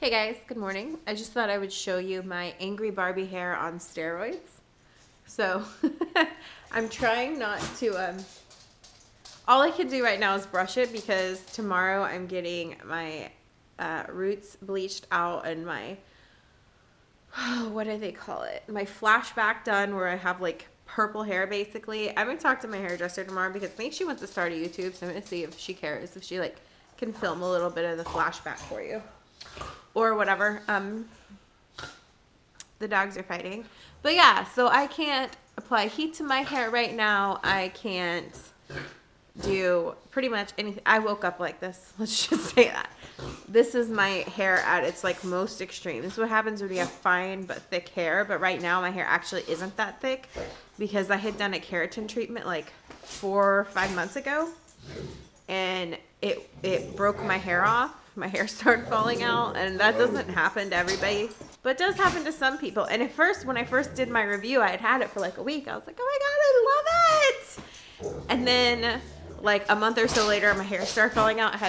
Hey guys, good morning. I just thought I would show you my angry Barbie hair on steroids. So I'm trying not to, all I can do right now is brush it because tomorrow I'm getting my roots bleached out and my, what do they call it? My flashback done where I have like purple hair basically. I'm going to talk to my hairdresser tomorrow because I think she wants to start a YouTube, so I'm going to see if she cares, if she like can film a little bit of the flashback for you. Or whatever. The dogs are fighting. But yeah, so I can't apply heat to my hair right now. I can't do pretty much anything. I woke up like this. Let's just say that. This is my hair at its like most extreme. This is what happens when you have fine but thick hair. But right now my hair actually isn't that thick because I had done a keratin treatment like 4 or 5 months ago. And it broke my hair off. My hair started falling out, and that doesn't happen to everybody, but it does happen to some people. And at first, when I first did my review, I had it for like a week. I was like, oh my God, I love it. And then like a month or so later, my hair started falling out.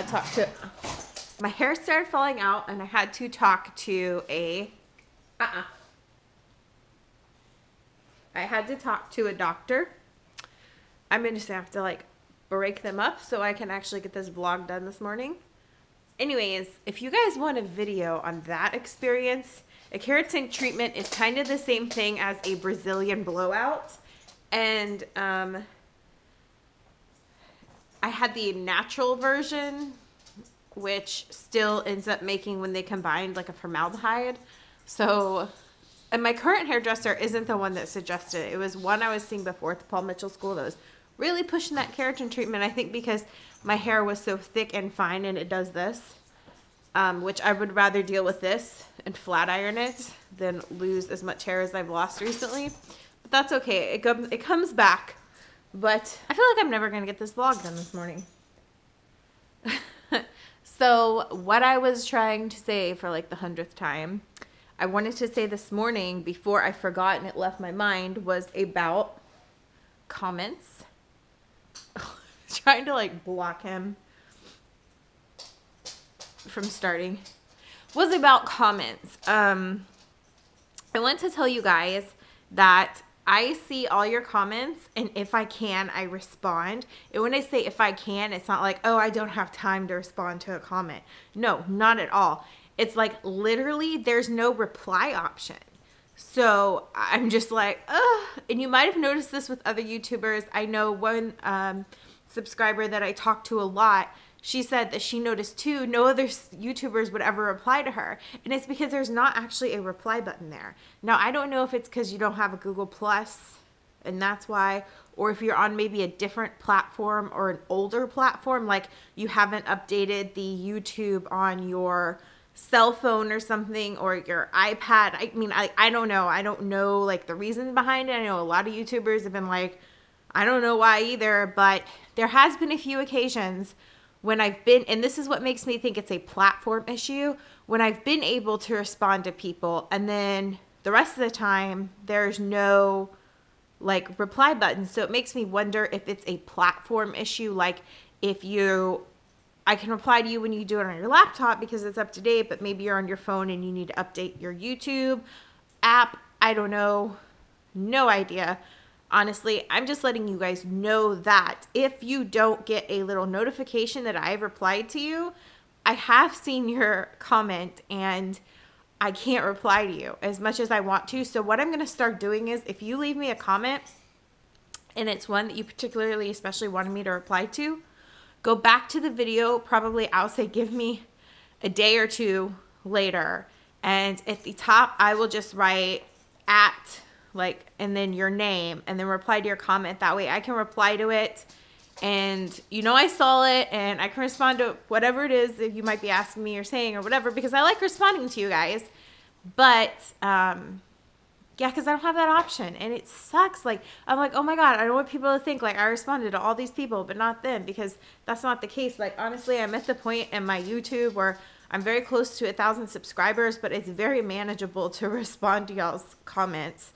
My hair started falling out, and I had to talk to I had to talk to a doctor. I'm going to have to like break them up so I can actually get this vlog done this morning. Anyways, if you guys want a video on that experience, a keratin treatment is kind of the same thing as a Brazilian blowout. And I had the natural version, which still ends up making when they combined like a formaldehyde. So, and my current hairdresser isn't the one that suggested it. It was one I was seeing before at the Paul Mitchell School that was really pushing that keratin treatment. I think because my hair was so thick and fine and it does this, which I would rather deal with this and flat iron it than lose as much hair as I've lost recently. But that's okay. It comes back. But I feel like I'm never going to get this vlog done this morning. So what I was trying to say for like the 100th time, I wanted to say this morning before I forgot and it left my mind, was about comments. Trying to like block him from starting, was about comments. I want to tell you guys that I see all your comments, and if I can, I respond. And when I say if I can, it's not like, oh, I don't have time to respond to a comment. No, not at all. It's like literally there's no reply option. So I'm just like, ugh. And you might have noticed this with other YouTubers. I know one subscriber that I talk to a lot, she said that she noticed too, no other YouTubers would ever reply to her. And it's because there's not actually a reply button there. Now, I don't know if it's because you don't have a Google Plus and that's why, or if you're on maybe a different platform or an older platform, like you haven't updated the YouTube on your cell phone or something, or your iPad. I mean, I don't know. I don't know like the reason behind it. I know a lot of YouTubers have been like, I don't know why either, but there has been a few occasions when I've been, and this is what makes me think it's a platform issue, when I've been able to respond to people and then the rest of the time there's no like reply button. So it makes me wonder if it's a platform issue, like if I can reply to you when you do it on your laptop because it's up to date, but maybe you're on your phone and you need to update your YouTube app. I don't know. No idea. Honestly, I'm just letting you guys know that if you don't get a little notification that I've replied to you, I have seen your comment and I can't reply to you as much as I want to. So what I'm going to start doing is if you leave me a comment and it's one that you particularly especially wanted me to reply to, go back to the video. Probably I'll say give me a day or two later. And at the top, I will just write @ like, and then your name, and then reply to your comment. That way I can reply to it and you know I saw it and I can respond to whatever it is that you might be asking me or saying or whatever, because I like responding to you guys. But yeah, because I don't have that option and it sucks. Like, I'm like, oh my God, I don't want people to think like I responded to all these people but not them, because that's not the case. Like, honestly, I'm at the point in my YouTube where I'm very close to 1,000 subscribers, but it's very manageable to respond to y'all's comments.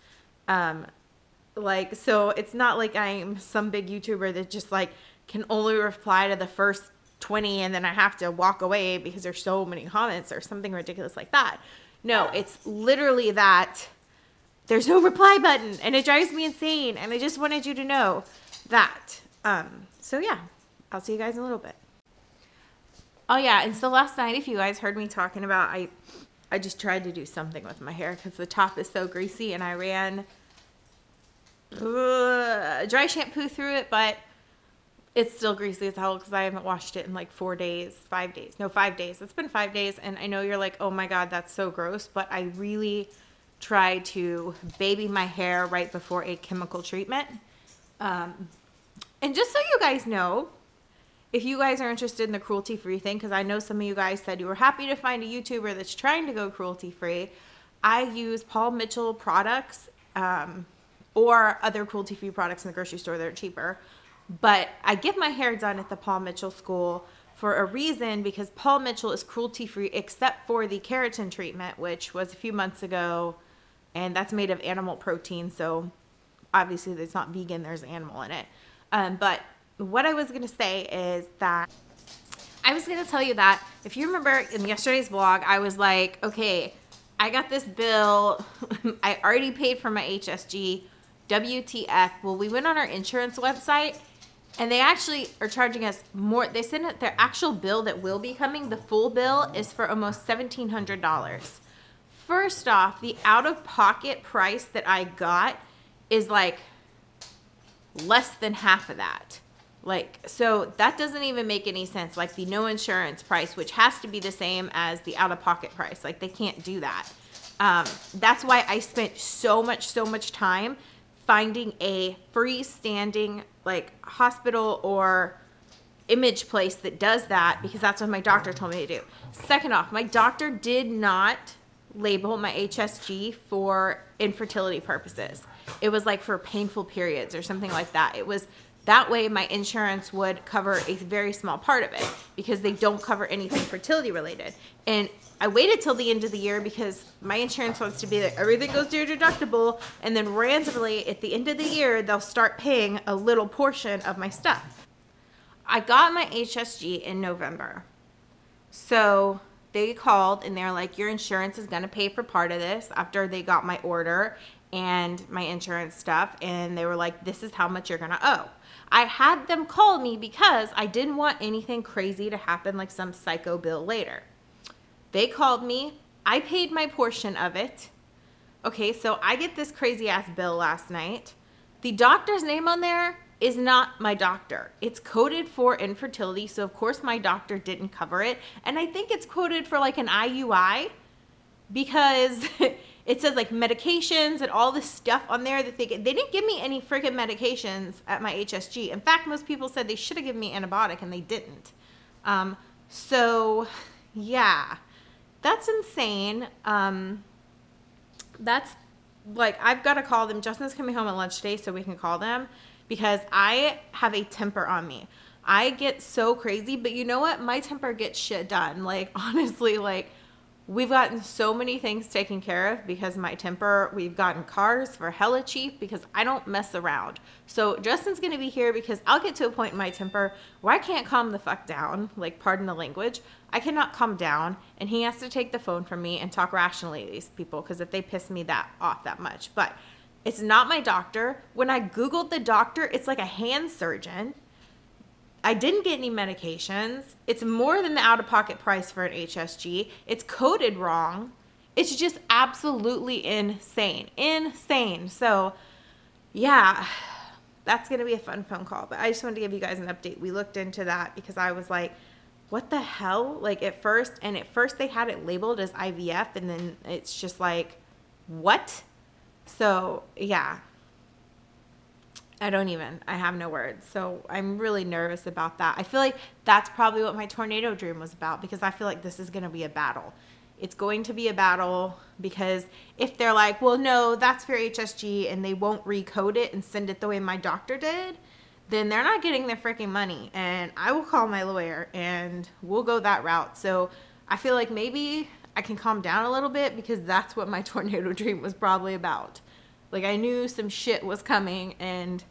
Like, so it's not like I'm some big YouTuber that just like can only reply to the first 20 and then I have to walk away because there's so many comments or something ridiculous like that. No, it's literally that there's no reply button and it drives me insane. And I just wanted you to know that. So yeah, I'll see you guys in a little bit. Oh yeah, and so last night, if you guys heard me talking about, I just tried to do something with my hair because the top is so greasy, and I ran dry shampoo through it, but it's still greasy as hell because I haven't washed it in like 5 days. No, 5 days. It's been 5 days, and I know you're like, oh my God, that's so gross, but I really try to baby my hair right before a chemical treatment. And just so you guys know, if you guys are interested in the cruelty-free thing, because I know some of you guys said you were happy to find a YouTuber that's trying to go cruelty-free, I use Paul Mitchell products or other cruelty-free products in the grocery store that are cheaper. But I get my hair done at the Paul Mitchell school for a reason, because Paul Mitchell is cruelty-free except for the keratin treatment, which was a few months ago, and that's made of animal protein, so obviously it's not vegan, there's animal in it. But what I was going to say is that I was going to tell you that if you remember in yesterday's vlog, I was like, okay, I got this bill. I already paid for my HSG. WTF. Well, we went on our insurance website and they actually are charging us more. They said that their actual bill that will be coming, the full bill, is for almost $1,700. First off, the out-of-pocket price that I got is like less than half of that. Like, so that doesn't even make any sense. Like the no insurance price, which has to be the same as the out-of-pocket price. Like they can't do that. That's why I spent so much time finding a freestanding like hospital or image place that does that, because that's what my doctor told me to do. Second off, my doctor did not label my HSG for infertility purposes. It was like for painful periods or something like that. It was that way my insurance would cover a very small part of it, because they don't cover anything fertility related. And I waited till the end of the year because my insurance wants to be that everything goes to your deductible, and then randomly at the end of the year, they'll start paying a little portion of my stuff. I got my HSG in November. So they called and they're like, your insurance is going to pay for part of this, after they got my order and my insurance stuff. And they were like, this is how much you're going to owe. I had them call me because I didn't want anything crazy to happen, like some psycho bill later. They called me. I paid my portion of it. Okay, so I get this crazy ass bill last night. The doctor's name on there is not my doctor. It's coded for infertility, so of course my doctor didn't cover it. And I think it's coded for like an IUI, because it says like medications and all this stuff on there that they didn't give me any freaking medications at my HSG. In fact, most people said they should have given me antibiotic and they didn't. So yeah, that's insane. That's like, I've got to call them. Justin's coming home at lunch today so we can call them, because I have a temper on me. I get so crazy, but you know what? My temper gets shit done. Like, honestly, like, we've gotten so many things taken care of because of my temper. We've gotten cars for hella cheap because I don't mess around. So Justin's going to be here because I'll get to a point in my temper where I can't calm the fuck down. Like, pardon the language. I cannot calm down, and he has to take the phone from me and talk rationally to these people, because if they piss me off that much. But it's not my doctor. When I Googled the doctor, it's like a hand surgeon. I didn't get any medications. It's more than the out-of-pocket price for an HSG. It's coded wrong. It's just absolutely insane. Insane. So, yeah, that's going to be a fun phone call. But I just wanted to give you guys an update. We looked into that because I was like, what the hell? Like, at first they had it labeled as IVF, and then it's just like, what? So, yeah. I have no words. So I'm really nervous about that. I feel like that's probably what my tornado dream was about, because I feel like this is going to be a battle. It's going to be a battle, because if they're like, well, no, that's for HSG, and they won't recode it and send it the way my doctor did, then they're not getting their freaking money. And I will call my lawyer and we'll go that route. So I feel like maybe I can calm down a little bit, because that's what my tornado dream was probably about. Like, I knew some shit was coming, and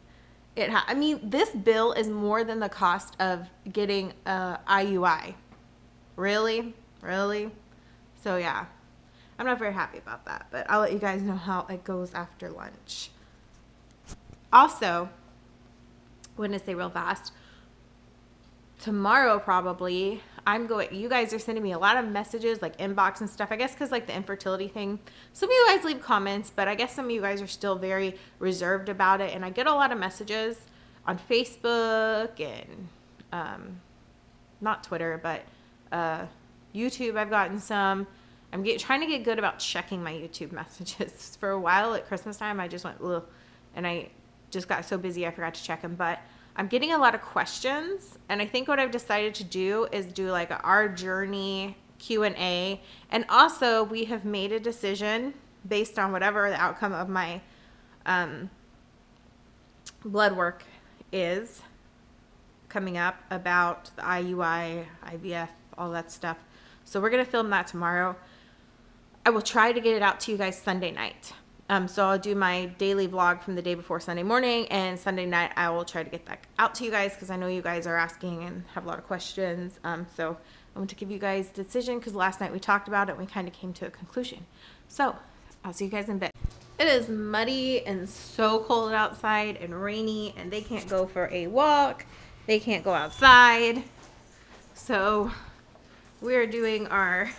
I mean, this bill is more than the cost of getting a IUI. Really? Really? So yeah, I'm not very happy about that, but I'll let you guys know how it goes after lunch. Also, I'm going to say real fast, tomorrow probably, you guys are sending me a lot of messages, like inbox and stuff, I guess because like the infertility thing. Some of you guys leave comments, but I guess some of you guys are still very reserved about it, and I get a lot of messages on Facebook and not Twitter, but YouTube. I've gotten some. I'm trying to get good about checking my YouTube messages. For a while at Christmas time, I just went, ugh, and I just got so busy I forgot to check them. But I'm getting a lot of questions, and I think what I've decided to do is do like our journey Q&A. And also, we have made a decision based on whatever the outcome of my blood work is coming up about the IUI, IVF, all that stuff. So we're going to film that tomorrow. I will try to get it out to you guys Sunday night. So I'll do my daily vlog from the day before Sunday morning, and Sunday night I will try to get that out to you guys because I know you guys are asking and have a lot of questions. So I want to give you guys a decision because last night we talked about it and we kind of came to a conclusion. So I'll see you guys in bed. It is muddy and so cold outside and rainy, and they can't go for a walk. They can't go outside. So we're doing our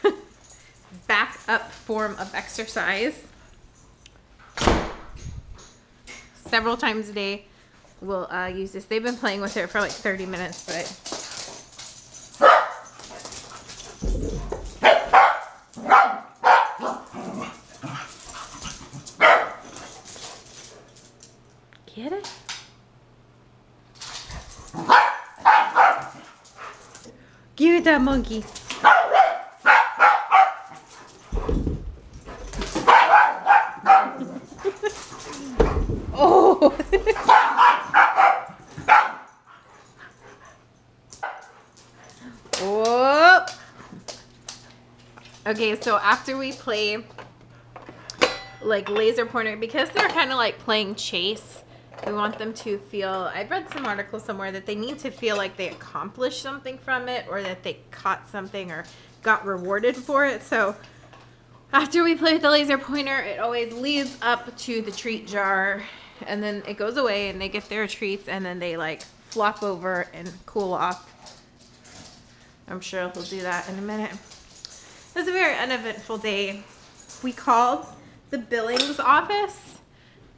back up form of exercise. Several times a day we'll use this. They've been playing with it for like 30 minutes, but get it? Give it that monkey. Oh. Whoop. Okay, so after we play like laser pointer, because they're kind of like playing chase, we want them to feel, I read some article somewhere that they need to feel like they accomplished something from it, or that they caught something or got rewarded for it. So after we play with the laser pointer, it always leads up to the treat jar, and then it goes away and they get their treats, and then they like flop over and cool off. I'm sure he'll do that in a minute. It was a very uneventful day. We called the Billings office,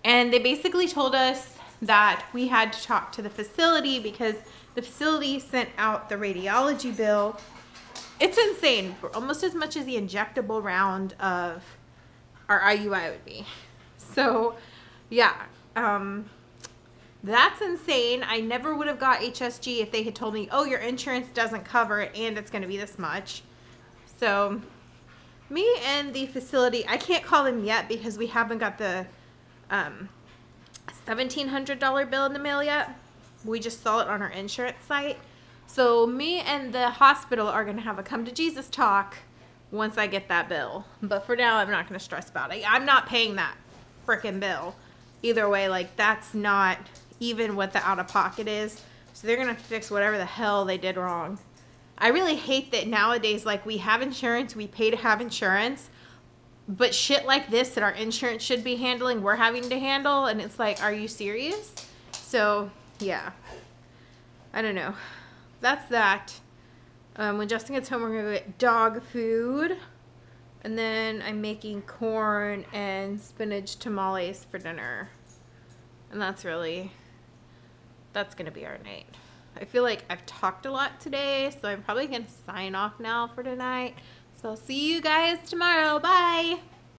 and they basically told us that we had to talk to the facility because the facility sent out the radiology bill. It's insane, almost as much as the injectable round of our IUI would be. So yeah, that's insane. I never would have got HSG if they had told me, oh, your insurance doesn't cover it and it's going to be this much. So me and the facility, I can't call them yet because we haven't got the $1,700 bill in the mail yet. We just saw it on our insurance site. So me and the hospital are going to have a come to Jesus talk once I get that bill. But for now, I'm not going to stress about it. I'm not paying that frickin' bill. Either way, like, that's not even what the out-of-pocket is. So they're going to fix whatever the hell they did wrong. I really hate that nowadays, like, we have insurance, we pay to have insurance, but shit like this that our insurance should be handling, we're having to handle, and it's like, are you serious? So, yeah. I don't know. That's that. When Justin gets home, we're going to get dog food. And then I'm making corn and spinach tamales for dinner. And that's going to be our night. I feel like I've talked a lot today, so I'm probably going to sign off now for tonight. So I'll see you guys tomorrow. Bye!